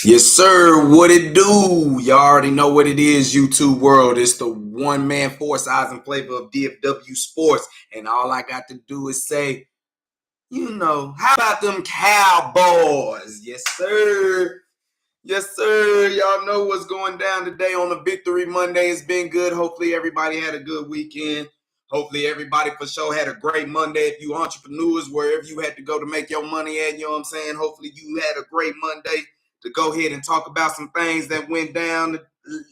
Yes, sir. What it do? Y'all already know what it is, YouTube world. It's the one man, four size and flavor of DFW sports. And all I got to do is say, how about them Cowboys? Yes, sir. Yes, sir. Y'all know what's going down today on the Victory Monday. It's been good. Hopefully, everybody had a good weekend. Hopefully, everybody for sure had a great Monday. If you entrepreneurs, wherever you had to go to make your money at, you know what I'm saying? Hopefully, you had a great Monday to go ahead and talk about some things that went down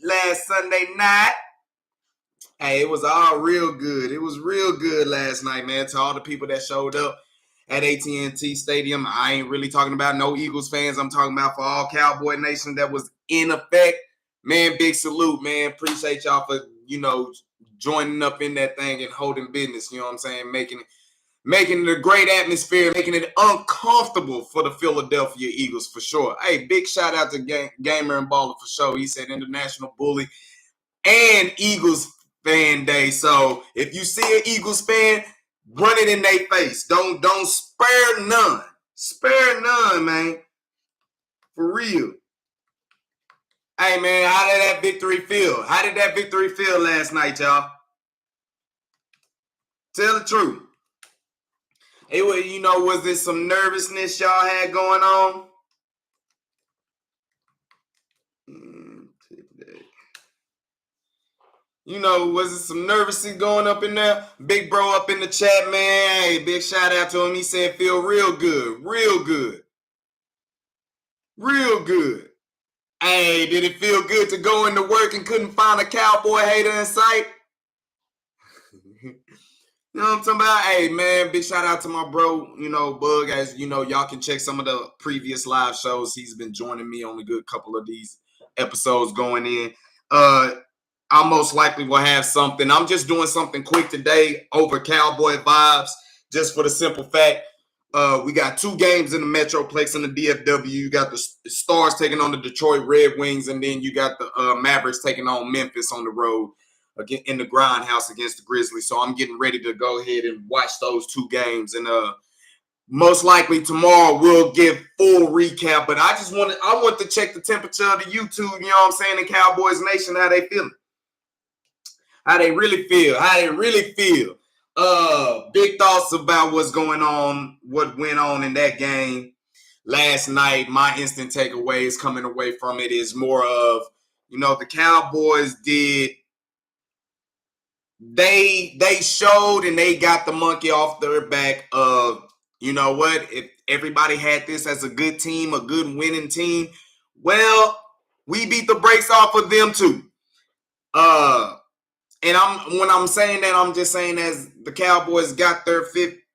last Sunday night. Hey, it was all real good. It was real good last night, man. To all the people that showed up at AT&T Stadium, I ain't really talking about no Eagles fans. I'm talking about for all Cowboy Nation that was in effect. Man, big salute, man. Appreciate y'all for, joining up in that thing and holding business. You know what I'm saying? Making it a great atmosphere, making it uncomfortable for the Philadelphia Eagles for sure. Hey, big shout out to Gamer and Baller for sure. He said International Bully and Eagles fan day. So if you see an Eagles fan, run it in their face. Don't spare none. Spare none, man. For real. Hey, man, how did that victory feel? How did that victory feel last night, y'all? Tell the truth. It was, was there some nervousness y'all had going on? Was it some nervousness going up in there? Big bro up in the chat, man. Hey, big shout out to him. He said feel real good. Real good. Real good. Hey, did it feel good to go into work and couldn't find a Cowboy hater in sight? You know what I'm talking about? Hey, man, big shout out to my bro, Bug. As y'all can check some of the previous live shows. He's been joining me on a good couple of these episodes going in. I most likely will have something. I'm just doing something quick today over Cowboy vibes, just for the simple fact. We got two games in the Metroplex in the DFW. You got the Stars taking on the Detroit Red Wings, and then you got the Mavericks taking on Memphis on the road again in the Grindhouse against the Grizzlies. So I'm getting ready to go ahead and watch those two games, and most likely tomorrow we'll give full recap. But I want to check the temperature of the YouTube. You know what I'm saying? In Cowboys Nation, how they feeling? How they really feel. Big thoughts about what's going on, what went on in that game last night. My instant takeaways coming away from it is more of, the Cowboys they showed and they got the monkey off their back of, if everybody had this as a good team, a good winning team, well, we beat the brakes off of them too. And when I'm saying that, I'm just saying as the Cowboys got their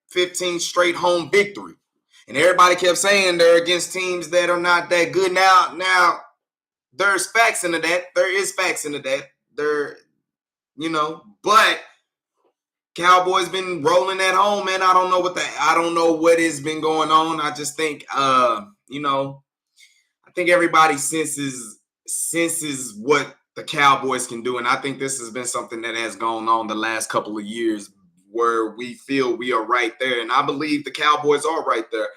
15 straight home victory. And everybody kept saying they're against teams that are not that good. Now there's facts into that. There is facts into that. But Cowboys been rolling at home, man. I don't know what has been going on. I just think I think everybody senses what the Cowboys can do. And I think this has been something that has gone on the last couple of years where we feel we are right there. And I believe the Cowboys are right there.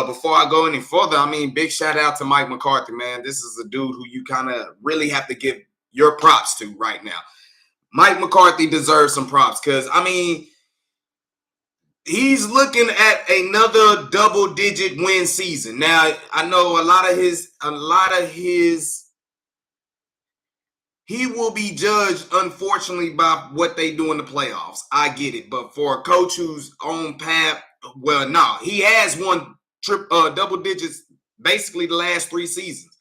Before I go any further, big shout out to Mike McCarthy, man. This is a dude who you kind of really have to give your props to right now. Mike McCarthy deserves some props because, he's looking at another double-digit win season. Now, I know a lot of his he will be judged, unfortunately, by what they do in the playoffs. I get it. But for a coach who's on path, he has won double digits basically the last 3 seasons.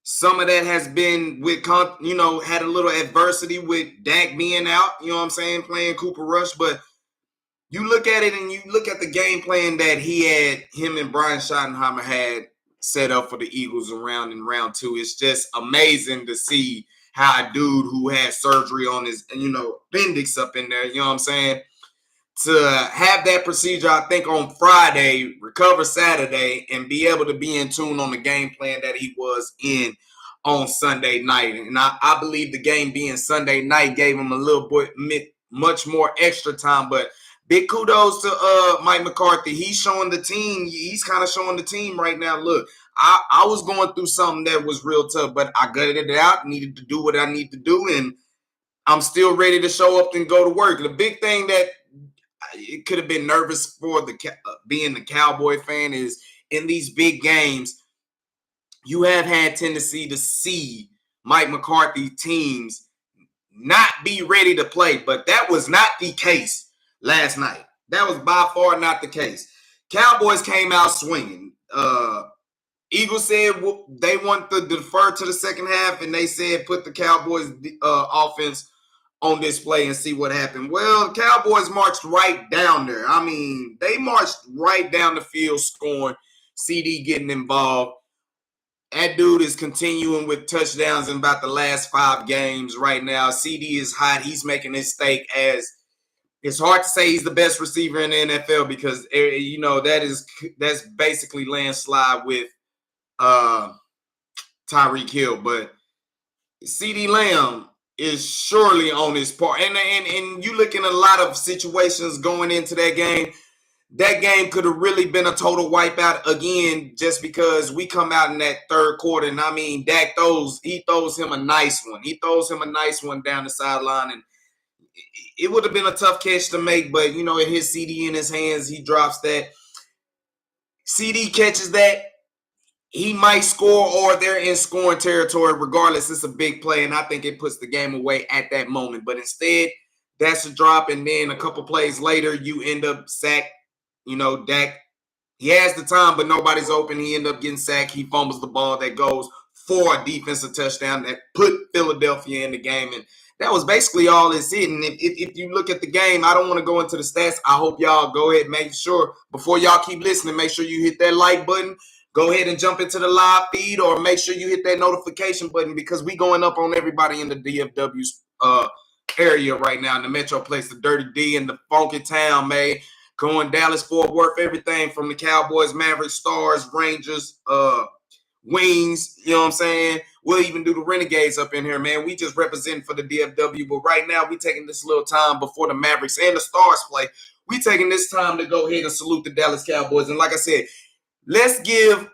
Some of that has been with, had a little adversity with Dak being out, playing Cooper Rush. But you look at it and you look at the game plan that him and Brian Schottenheimer had set up for the Eagles in round 2. It's just amazing to see how a dude who had surgery on his, appendix up in there, to have that procedure, I think on Friday, recover Saturday, and be able to be in tune on the game plan that he was in on Sunday night. And I believe the game being Sunday night gave him a little bit much more extra time. But big kudos to Mike McCarthy. He's showing the team. He's kind of showing the team right now, look, I was going through something that was real tough, but I gutted it out, needed to do what I need to do, and I'm still ready to show up and go to work. The big thing that it could have been nervous for being the Cowboy fan is in these big games, you have had tendency to see Mike McCarthy teams not be ready to play, but that was not the case last night. That was by far not the case. Cowboys came out swinging. Eagles said they want to defer to the second half, and they said put the Cowboys offense on display and see what happened. Well, the Cowboys marched right down there. I mean, they marched right down the field scoring, CD getting involved. That dude is continuing with touchdowns in about the last 5 games right now. CD is hot. He's making his stake as it's hard to say he's the best receiver in the NFL because that's basically landslide with Tyreek Hill, but CD Lamb is surely on his part. And you look in a lot of situations going into that game. That game could have really been a total wipeout again, just because we come out in that third quarter. And I mean, Dak throws him a nice one. He throws him a nice one down the sideline, and it would have been a tough catch to make. But it hits CD in his hands. He drops that. CD catches that. He might score, or they're in scoring territory. Regardless, it's a big play, and I think it puts the game away at that moment. But instead, that's a drop, and then a couple plays later, you end up sacked. Dak, he has the time, but nobody's open. He ended up getting sacked. He fumbles the ball that goes for a defensive touchdown that put Philadelphia in the game. And that was basically all it's it. And if you look at the game, I don't want to go into the stats. I hope y'all go ahead and make sure, before y'all keep listening, make sure you hit that like button. Go ahead and jump into the live feed, or make sure you hit that notification button, because we going up on everybody in the DFW area right now in the Metroplex, the Dirty D and the Funky Town, man. Going Dallas, Fort Worth, everything from the Cowboys, Mavericks, Stars, Rangers, Wings, you know what I'm saying? We'll even do the Renegades up in here, man. We just represent for the DFW, but right now we taking this little time before the Mavericks and the Stars play. We taking this time to go ahead and salute the Dallas Cowboys. And like I said, let's give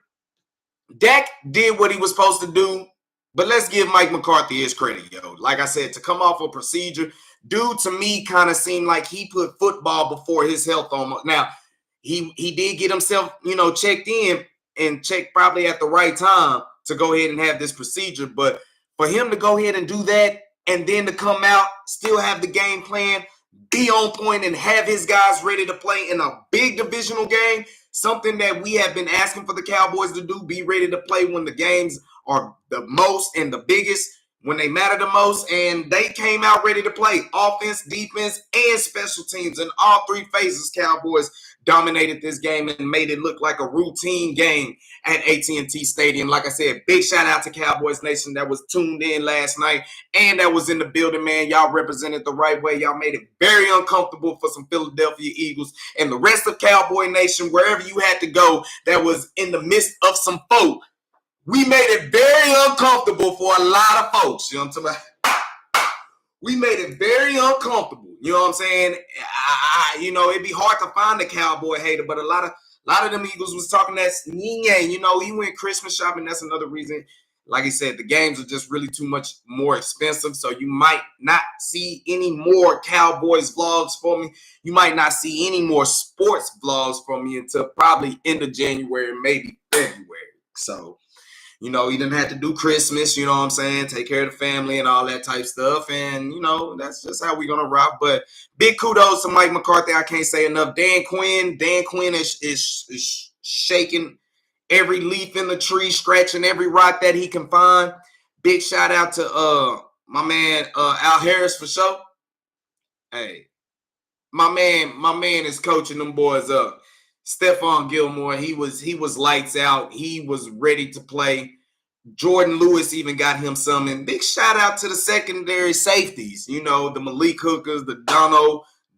Dak did what he was supposed to do, but let's give Mike McCarthy his credit, yo. Like I said, to come off a procedure, dude, to me, kind of seemed like he put football before his health almost. Now, he did get himself, checked in and checked probably at the right time to go ahead and have this procedure. But for him to go ahead and do that and then to come out, still have the game plan, be on point, and have his guys ready to play in a big divisional game, something that we have been asking for the Cowboys to do, be ready to play when the games are the most and the biggest, when they matter the most. And they came out ready to play offense, defense, and special teams. In all 3 phases, Cowboys dominated this game and made it look like a routine game at AT&T Stadium. Like I said, big shout out to Cowboys Nation that was tuned in last night and that was in the building, man. Y'all represented the right way. Y'all made it very uncomfortable for some Philadelphia Eagles and the rest of Cowboy Nation, wherever you had to go that was in the midst of some folk. We made it very uncomfortable for a lot of folks. You know what I'm talking about? We made it very uncomfortable. You know what I'm saying? It'd be hard to find a Cowboy hater, but a lot of them Eagles was talking that yin-yang. He went Christmas shopping. That's another reason. Like I said, the games are just really too much more expensive, so you might not see any more Cowboys vlogs from me. You might not see any more sports vlogs from me until probably end of January, maybe February. So, he didn't have to do Christmas, you know what I'm saying? Take care of the family and all that type stuff. And, that's just how we're going to rock. But big kudos to Mike McCarthy. I can't say enough. Dan Quinn is shaking every leaf in the tree, scratching every rock that he can find. Big shout out to my man Al Harris for sure. Hey, my man is coaching them boys up. Stephon Gilmore, he was lights out. He was ready to play. Jordan Lewis even got him some. And big shout out to the secondary safeties. The Malik Hookers, the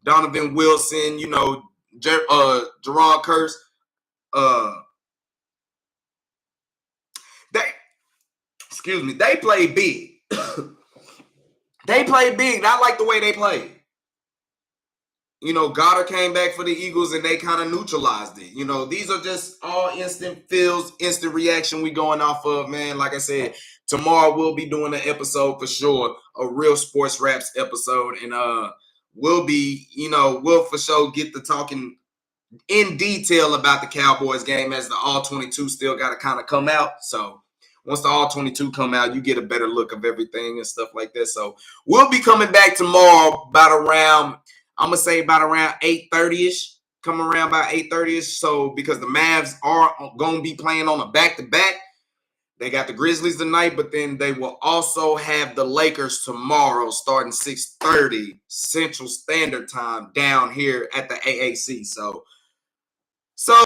Donovan Wilson, Jerron Curse. They played big. They played big. I like the way they played. Goddard came back for the Eagles and they kind of neutralized it. These are just all instant feels, instant reaction we going off of, man. Like I said, tomorrow we'll be doing an episode for sure, a real sports raps episode. And we'll for sure get to talking in detail about the Cowboys game as the all 22 still got to kind of come out. So once the all 22 come out, you get a better look of everything and stuff like that. So we'll be coming back tomorrow about around 8:30ish. Come around about 8:30ish. So because the Mavs are going to be playing on a back-to-back. They got the Grizzlies tonight, but then they will also have the Lakers tomorrow starting 6:30 Central Standard Time down here at the AAC. So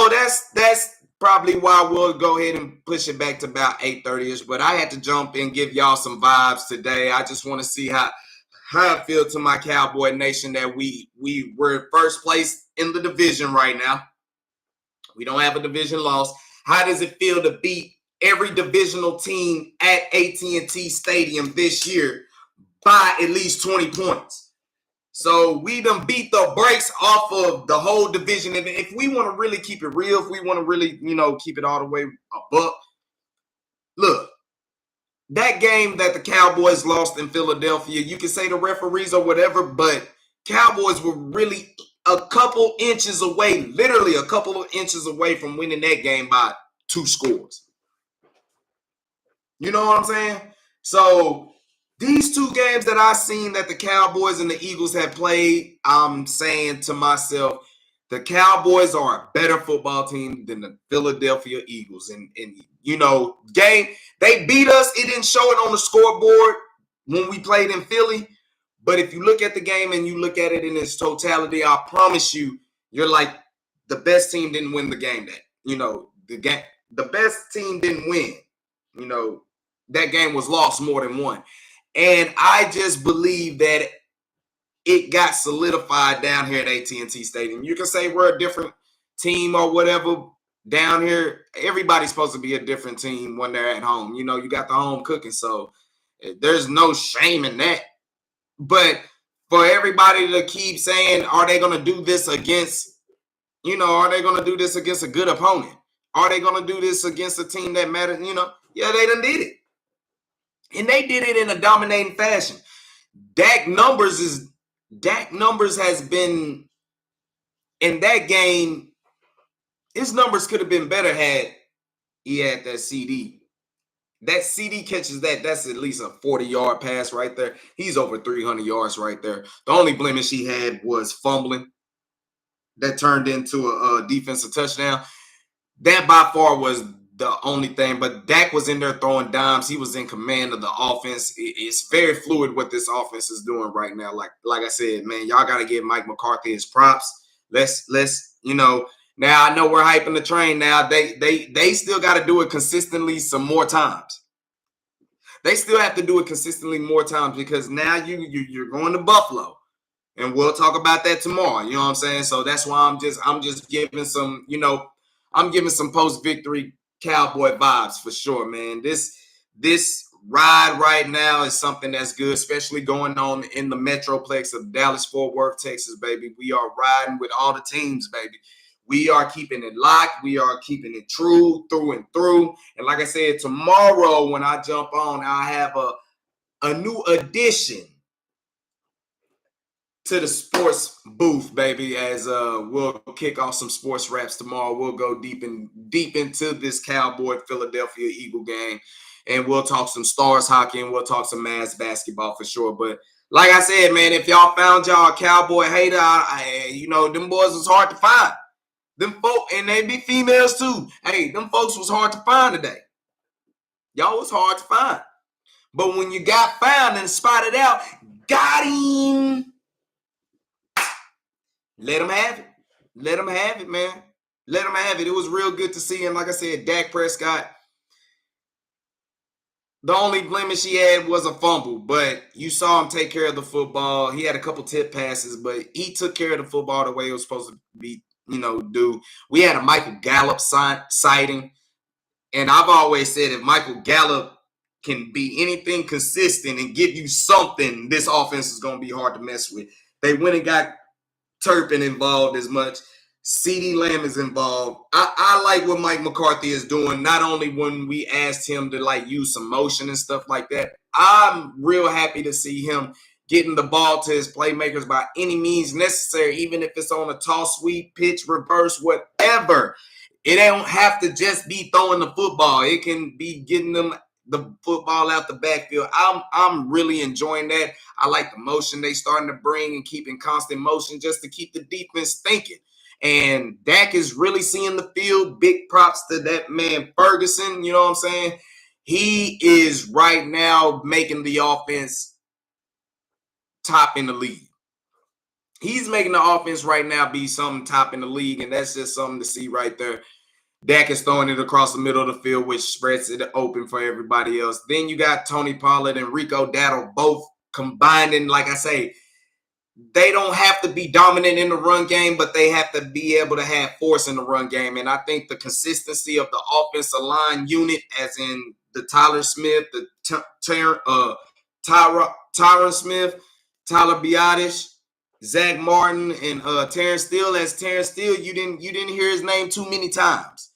that's probably why we'll go ahead and push it back to about 8:30ish. But I had to jump in and give y'all some vibes today. I just want to see how I feel to my Cowboy Nation that we're first place in the division right now. We don't have a division loss. How does it feel to beat every divisional team at AT&T Stadium this year by at least 20 points? So we done beat the brakes off of the whole division. And if we want to really keep it real, if we want to really, keep it all the way a buck, look, that game that the Cowboys lost in Philadelphia, you can say the referees or whatever, but Cowboys were really a couple inches away, literally a couple of inches away from winning that game by 2 scores. You know what I'm saying? So these 2 games that I've seen that the Cowboys and the Eagles have played, I'm saying to myself, the Cowboys are a better football team than the Philadelphia Eagles. And game, they beat us. It didn't show it on the scoreboard when we played in Philly. But if you look at the game and you look at it in its totality, I promise you, you're like, the best team didn't win the game. The best team didn't win. That game was lost more than one. And I just believe that it got solidified down here at AT&T Stadium. You can say we're a different team or whatever down here. Everybody's supposed to be a different team when they're at home. You got the home cooking, so there's no shame in that. But for everybody to keep saying, are they going to do this against, are they going to do this against a good opponent? Are they going to do this against a team that matters? Yeah, they done did it. And they did it in a dominating fashion. Dak numbers has been in that game. His numbers could have been better had he had that CD. That CD catches that's at least a 40-yard pass right there. He's over 300 yards right there. The only blemish he had was fumbling. That turned into a defensive touchdown. That by far was the only thing, but Dak was in there throwing dimes. He was in command of the offense. It's very fluid what this offense is doing right now. Like I said, man, y'all got to give Mike McCarthy his props. Let's now I know we're hyping the train now. They still got to do it consistently some more times. They still have to do it consistently more times because now you're going to Buffalo. And we'll talk about that tomorrow. You know what I'm saying? So that's why I'm just giving some, I'm giving some post-victory Cowboy vibes for sure, man. This ride right now is something that's good, especially going on in the metroplex of Dallas-Fort Worth, Texas, baby. We are riding with all the teams, baby. We are keeping it locked. We are keeping it true through and through. And like I said, tomorrow when I jump on, I'll have a new addition to the sports booth, baby, as we'll kick off some sports raps tomorrow. We'll go deep into this Cowboy Philadelphia Eagle game, and we'll talk some Stars hockey, and we'll talk some Mavs basketball for sure. But like I said, man, if y'all found y'all a Cowboy hater, them boys was hard to find. Them folk, and they be females too. Hey, them folks was hard to find today. Y'all was hard to find. But when you got found and spotted out, got him. Let them have it. Let them have it, man. Let them have it. It was real good to see him. Like I said, Dak Prescott, the only blemish he had was a fumble, but you saw him take care of the football. He had a couple tip passes, but he took care of the football the way it was supposed to be, do. We had a Michael Gallup sighting, and I've always said if Michael Gallup can be anything consistent and give you something, this offense is going to be hard to mess with. They went and got Turpin involved as much. CeeDee Lamb is involved. I like what Mike McCarthy is doing, not only when we asked him to like use some motion and stuff like that. I'm real happy to see him getting the ball to his playmakers by any means necessary, even if it's on a toss, sweep, pitch, reverse, whatever. It don't have to just be throwing the football. It can be getting them the football out the backfield. I'm really enjoying that. I like the motion they starting to bring and keeping constant motion just to keep the defense thinking. And Dak is really seeing the field. Big props to that man Ferguson. You know what I'm saying? He is right now making the offense top in the league. He's making the offense right now be something top in the league, and that's just something to see right there. Dak is throwing it across the middle of the field, which spreads it open for everybody else. Then you got Tony Pollard and Rico Dowdle both combined, and like I say, they don't have to be dominant in the run game, but they have to be able to have force in the run game. And I think the consistency of the offensive line unit, as in the Tyler Smith, the Tyron Smith, Tyler Biadasz, Zach Martin, and Terrence Steele. As Terrence Steele, you didn't hear his name too many times.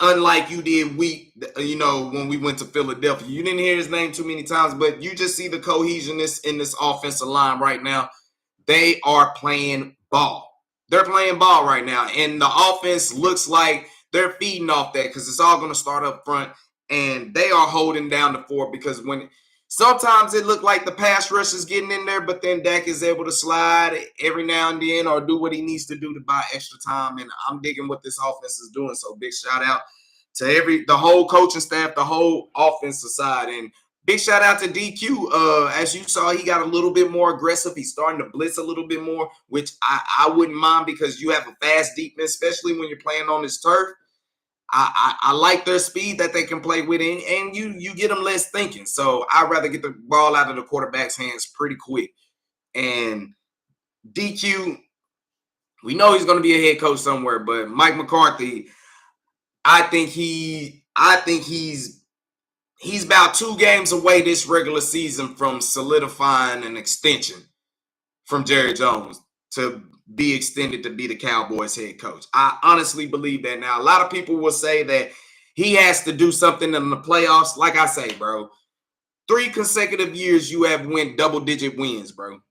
Unlike you did when we went to Philadelphia. You didn't hear his name too many times, but you just see the cohesion in this offensive line right now. They are playing ball. They're playing ball right now, and the offense looks like they're feeding off that because it's all going to start up front, and they are holding down the fort because when sometimes it looked like the pass rush is getting in there, but then Dak is able to slide every now and then or do what he needs to do to buy extra time. And I'm digging what this offense is doing. So big shout out to the whole coaching staff, the whole offensive side. And big shout out to DQ. As you saw, he got a little bit more aggressive. He's starting to blitz a little bit more, which I wouldn't mind because you have a fast defense, especially when you're playing on this turf. I like their speed that they can play with, and you get them less thinking. So I'd rather get the ball out of the quarterback's hands pretty quick. And DQ, we know he's going to be a head coach somewhere, but Mike McCarthy, I think he's about 2 games away this regular season from solidifying an extension from Jerry Jones to be extended to be the Cowboys head coach. I honestly believe that. Now, a lot of people will say that he has to do something in the playoffs. Like I say, bro, 3 consecutive years you have went double-digit wins, bro.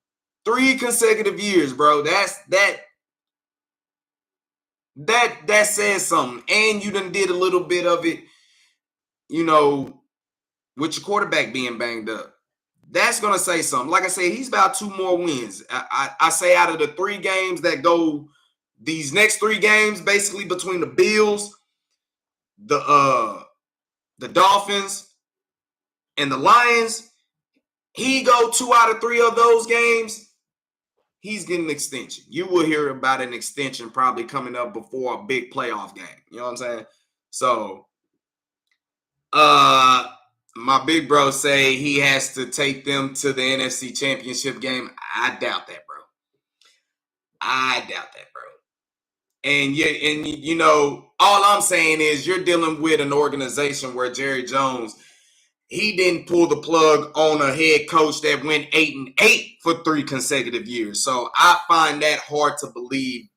3 consecutive years, bro. That says something. And you done did a little bit of it, with your quarterback being banged up. That's going to say something. Like I said, he's about 2 more wins. I say out of the 3 games that go, these next 3 games, basically between the Bills, the Dolphins, and the Lions, he go 2 out of 3 of those games, he's getting an extension. You will hear about an extension probably coming up before a big playoff game. You know what I'm saying? So, my big bro say he has to take them to the NFC Championship game. I doubt that, bro. And all I'm saying is you're dealing with an organization where Jerry Jones, he didn't pull the plug on a head coach that went 8-8 for 3 consecutive years. So I find that hard to believe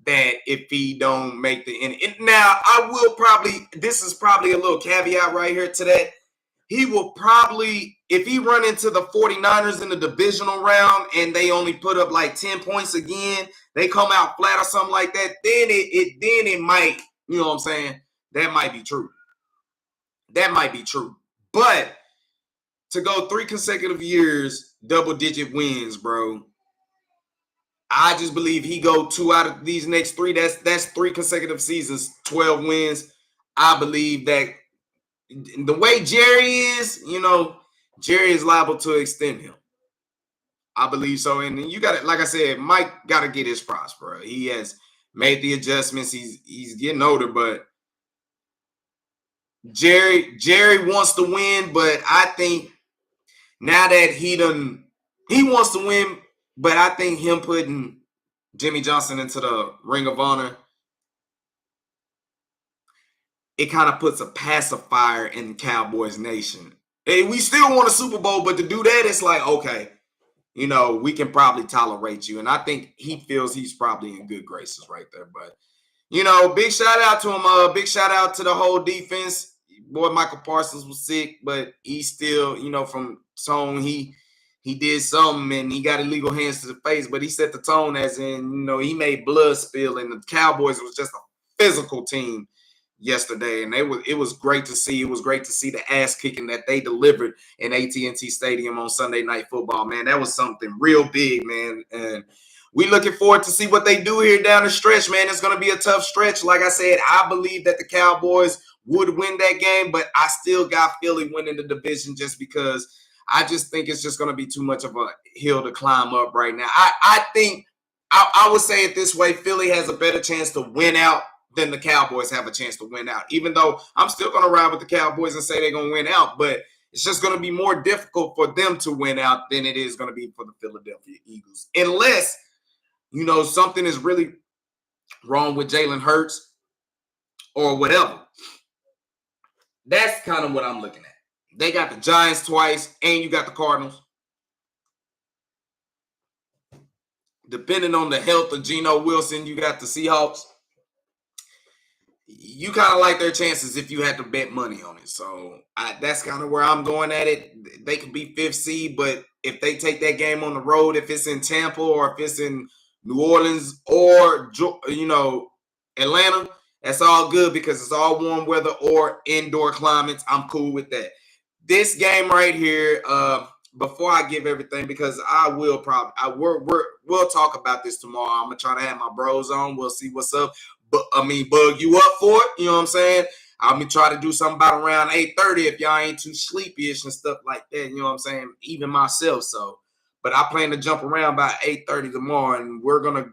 that if he don't make the end. Now, I will probably, this is probably a little caveat right here to that. He will probably, if he run into the 49ers in the divisional round and they only put up like 10 points again, they come out flat or something like that, then it might, you know what I'm saying? That might be true. But to go 3 consecutive years, double-digit wins, bro, I just believe he go 2 out of these next 3. That's 3 consecutive seasons, 12 wins. I believe that the way Jerry is, Jerry is liable to extend him. I believe so. And you got it. Like I said, Mike got to get his props, bro. He has made the adjustments. He's getting older, but Jerry wants to win. But I think now that he wants to win, but I think him putting Jimmy Johnson into the Ring of Honor, it kind of puts a pacifier in Cowboys Nation. Hey, we still want a Super Bowl, but to do that, it's like, okay, we can probably tolerate you. And I think he feels he's probably in good graces right there. But, big shout out to him. Big shout out to the whole defense. Boy, Michael Parsons was sick, but he still, from tone, he did something and he got illegal hands to the face, but he set the tone as in, he made blood spill, and the Cowboys was just a physical team yesterday, and it was great to see. It was great to see the ass kicking that they delivered in AT&T Stadium on Sunday Night Football, man. That was something real big, man. And we looking forward to see what they do here down the stretch, man. It's going to be a tough stretch. Like I said, I believe that the Cowboys would win that game, but I still got Philly winning the division just because I just think it's just going to be too much of a hill to climb up right now. I think I would say it this way: Philly has a better chance to win out than the Cowboys have a chance to win out. Even though I'm still going to ride with the Cowboys and say they're going to win out, but it's just going to be more difficult for them to win out than it is going to be for the Philadelphia Eagles. Unless, something is really wrong with Jalen Hurts or whatever. That's kind of what I'm looking at. They got the Giants twice, and you got the Cardinals. Depending on the health of Geno Wilson, you got the Seahawks. You kind of like their chances if you had to bet money on it. So that's kind of where I'm going at it. They could be 5th seed, but if they take that game on the road, if it's in Tampa or if it's in New Orleans or, Atlanta, that's all good because it's all warm weather or indoor climates. I'm cool with that. This game right here, before I give everything, because we'll talk about this tomorrow. I'm gonna try to have my bros on. We'll see what's up. But bug you up for it. You know what I'm saying? I'm gonna try to do something about around 8:30 if y'all ain't too sleepy-ish and stuff like that. You know what I'm saying? Even myself. So, but I plan to jump around by 8:30 tomorrow, and we're gonna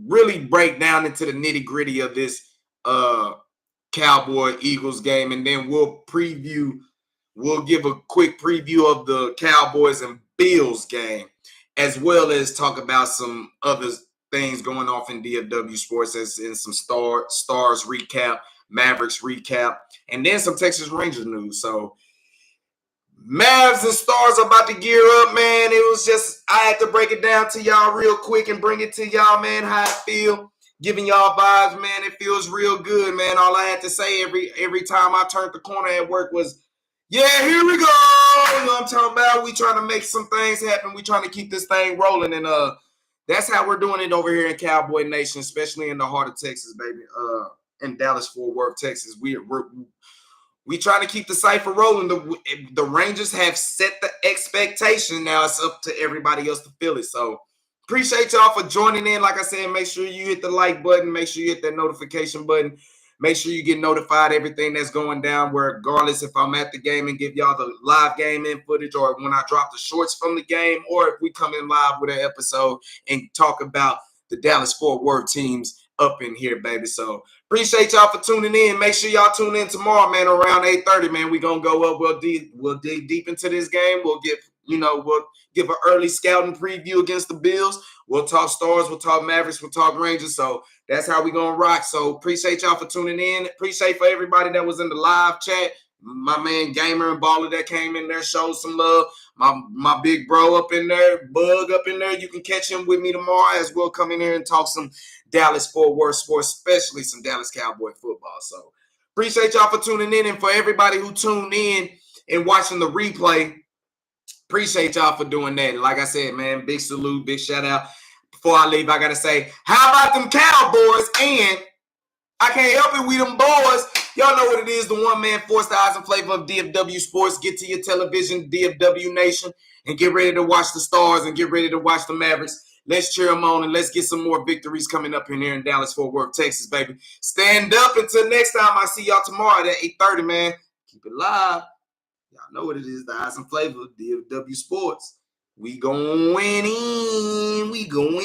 really break down into the nitty-gritty of this Cowboy Eagles game, and then we'll give a quick preview of the Cowboys and Bills game, as well as talk about some other things going off in DFW sports, as in some Stars recap, Mavericks recap, and then some Texas Rangers news. So Mavs and Stars are about to gear up, man. It was just, I had to break it down to y'all real quick and bring it to y'all, man, how it feel. Giving y'all vibes, man. It feels real good, man. All I had to say every time I turned the corner at work was, yeah, here we go. You know what I'm talking about? We trying to make some things happen. We trying to keep this thing rolling. And that's how we're doing it over here in Cowboy Nation, especially in the heart of Texas, baby. In Dallas, Fort Worth, Texas. We trying to keep the cipher rolling. The Rangers have set the expectation. Now it's up to everybody else to feel it. So appreciate y'all for joining in. Like I said, make sure you hit the like button. Make sure you hit that notification button. Make sure you get notified everything that's going down, regardless if I'm at the game and give y'all the live game in footage, or when I drop the shorts from the game, or if we come in live with an episode and talk about the Dallas Fort Worth teams up in here, baby. So appreciate y'all for tuning in. Make sure y'all tune in tomorrow, man, around 8:30, man. We're going to go up. We'll dig deep into this game. We'll give an early scouting preview against the Bills. We'll talk Stars. We'll talk Mavericks. We'll talk Rangers. So that's how we're going to rock. So appreciate y'all for tuning in. Appreciate for everybody that was in the live chat. My man Gamer and Baller that came in there, showed some love. My big bro up in there, Bug up in there. You can catch him with me tomorrow as we'll come in here and talk some Dallas Fort Worth sports, especially some Dallas Cowboy football. So appreciate y'all for tuning in. And for everybody who tuned in and watching the replay, appreciate y'all for doing that. Like I said, man, big salute, big shout out. Before I leave, I got to say, how about them Cowboys? And I can't help it, we them boys. Y'all know what it is, the one-man force, the eyes and flavor of DFW Sports. Get to your television, DFW Nation, and get ready to watch the Stars and get ready to watch the Mavericks. Let's cheer them on, and let's get some more victories coming up in here in Dallas, Fort Worth, Texas, baby. Stand up until next time. I see y'all tomorrow at 8:30, man. Keep it live. Y'all know what it is, the eyes and flavor of DFW Sports. We going in. We going